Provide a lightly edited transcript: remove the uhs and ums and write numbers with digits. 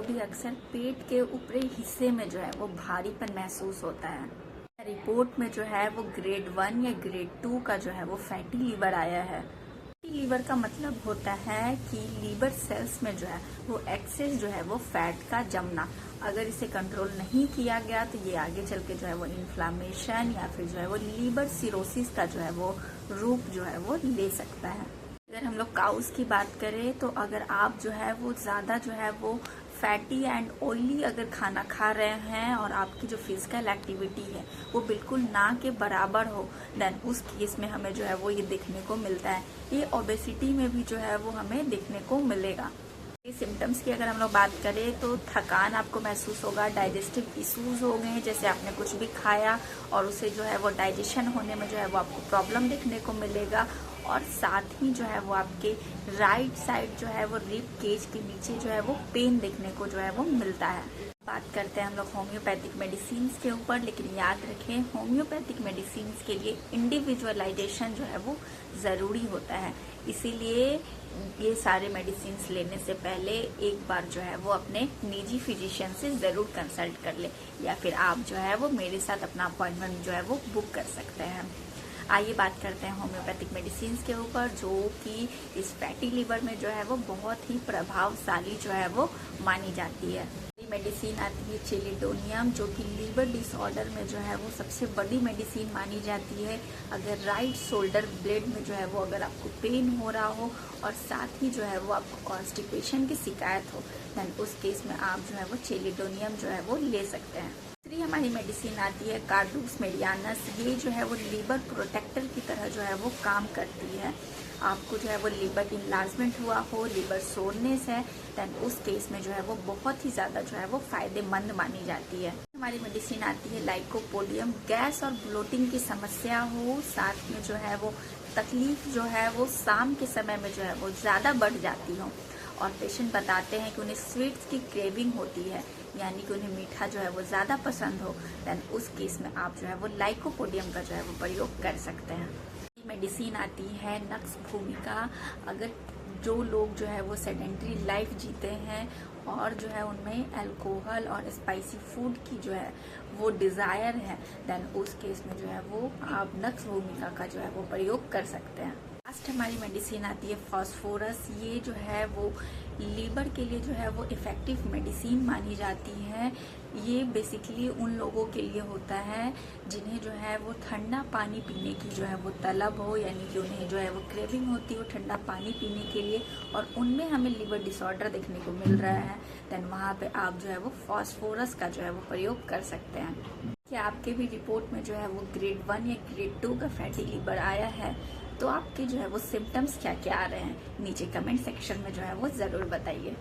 को भी अक्सर पेट के ऊपरी हिस्से में जो है वो भारीपन महसूस होता है। रिपोर्ट में जो है वो ग्रेड 1 या ग्रेड 2 का जो है वो फैटी लीवर आया है। फैटी लीवर का मतलब होता है कि लीवर सेल्स में जो है वो एक्सेस जो है वो फैट का जमना। अगर इसे कंट्रोल नहीं किया गया तो ये आगे चल के जो है वो इन्फ्लामेशन या फिर जो है वो लीवर सिरोसिस का जो है वो रूप जो है वो ले सकता है। अगर हम लोग काउस की बात करें तो अगर आप जो है वो ज़्यादा जो है वो फैटी एंड ऑयली अगर खाना खा रहे हैं और आपकी जो फिजिकल एक्टिविटी है वो बिल्कुल ना के बराबर हो, देन उस केस में हमें जो है वो ये देखने को मिलता है। ये ओबेसिटी में भी जो है वो हमें देखने को मिलेगा। ये सिम्टम्स की अगर हम लोग बात करें तो थकान आपको महसूस होगा, डाइजेस्टिव इश्यूज हो गए, जैसे आपने कुछ भी खाया और उसे जो है वो डाइजेशन होने में जो है वो आपको प्रॉब्लम देखने को मिलेगा। और साथ ही जो है वो आपके राइट साइड जो है वो रिब केज के नीचे जो है वो पेन देखने को जो है वो मिलता है। बात करते हैं हम लोग होम्योपैथिक मेडिसिन के ऊपर, लेकिन याद रखें होम्योपैथिक मेडिसिन के लिए इंडिविजुअलाइजेशन जो है वो ज़रूरी होता है। इसीलिए ये सारे मेडिसिन लेने से पहले एक बार जो है वो अपने निजी फिजिशियन से ज़रूर कंसल्ट कर ले, या फिर आप जो है वो मेरे साथ अपना अपॉइंटमेंट जो है वो बुक कर सकते हैं। आइए बात करते हैं होम्योपैथिक मेडिसिन के ऊपर, जो कि इस फैटी लीवर में जो है वो बहुत ही प्रभावशाली जो है वो मानी जाती है। मेडिसिन आती है चेलिडोनियम, जो कि लीवर डिसऑर्डर में जो है वो सबसे बड़ी मेडिसिन मानी जाती है। अगर राइट शोल्डर ब्लेड में जो है वो अगर आपको पेन हो रहा हो और साथ ही जो है वो आपको कॉन्स्टिपेशन की शिकायत हो, देन उस केस में आप जो है वो चेलिडोनियम जो है वो ले सकते हैं। दूसरी हमारी मेडिसिन आती है कार्डूस मेडियानस। ये जो है वो लीवर प्रोटेक्टर की तरह जो है वो काम करती है। आपको जो है वो लीवर इनलार्जमेंट हुआ हो, लीवर सोरनेस है, देन उस केस में जो है वो बहुत ही ज़्यादा जो है वो फायदेमंद मानी जाती है। हमारी मेडिसिन आती है लाइकोपोडियम। गैस और ब्लोटिंग की समस्या हो, साथ में जो है वो तकलीफ जो है वो शाम के समय में जो है वो ज़्यादा बढ़ जाती हो, और पेशेंट बताते हैं कि उन्हें स्वीट्स की क्रेविंग होती है, यानी कि उन्हें मीठा जो है वो ज़्यादा पसंद हो, देन उस केस में आप जो है वो लाइकोपोडियम का जो है वो प्रयोग कर सकते हैं। मेडिसिन आती है नक्स भूमिका। अगर जो लोग जो है वो सेडेंट्री लाइफ जीते हैं और जो है उनमें अल्कोहल और स्पाइसी फूड की जो है वो डिज़ायर है, देन उस केस में जो है वो आप नक्स भूमिका का जो है वो प्रयोग कर सकते हैं। लास्ट हमारी मेडिसिन आती है फास्फोरस। ये जो है वो लीवर के लिए जो है वो इफ़ेक्टिव मेडिसिन मानी जाती है। ये बेसिकली उन लोगों के लिए होता है जिन्हें जो है वो ठंडा पानी पीने की जो है वो तलब हो, यानी कि उन्हें जो है वो क्रेविंग होती हो ठंडा पानी पीने के लिए, और उनमें हमें लीवर डिसऑर्डर देखने को मिल रहा है, देन वहाँ पे आप जो है वो फास्फोरस का जो है वो प्रयोग कर सकते हैं। क्या आपके भी रिपोर्ट में जो है वो ग्रेड 1 या ग्रेड 2 का फैटी लीवर आया है? तो आपके जो है वो सिम्टम्स क्या क्या आ रहे हैं, नीचे कमेंट सेक्शन में जो है वो ज़रूर बताइए।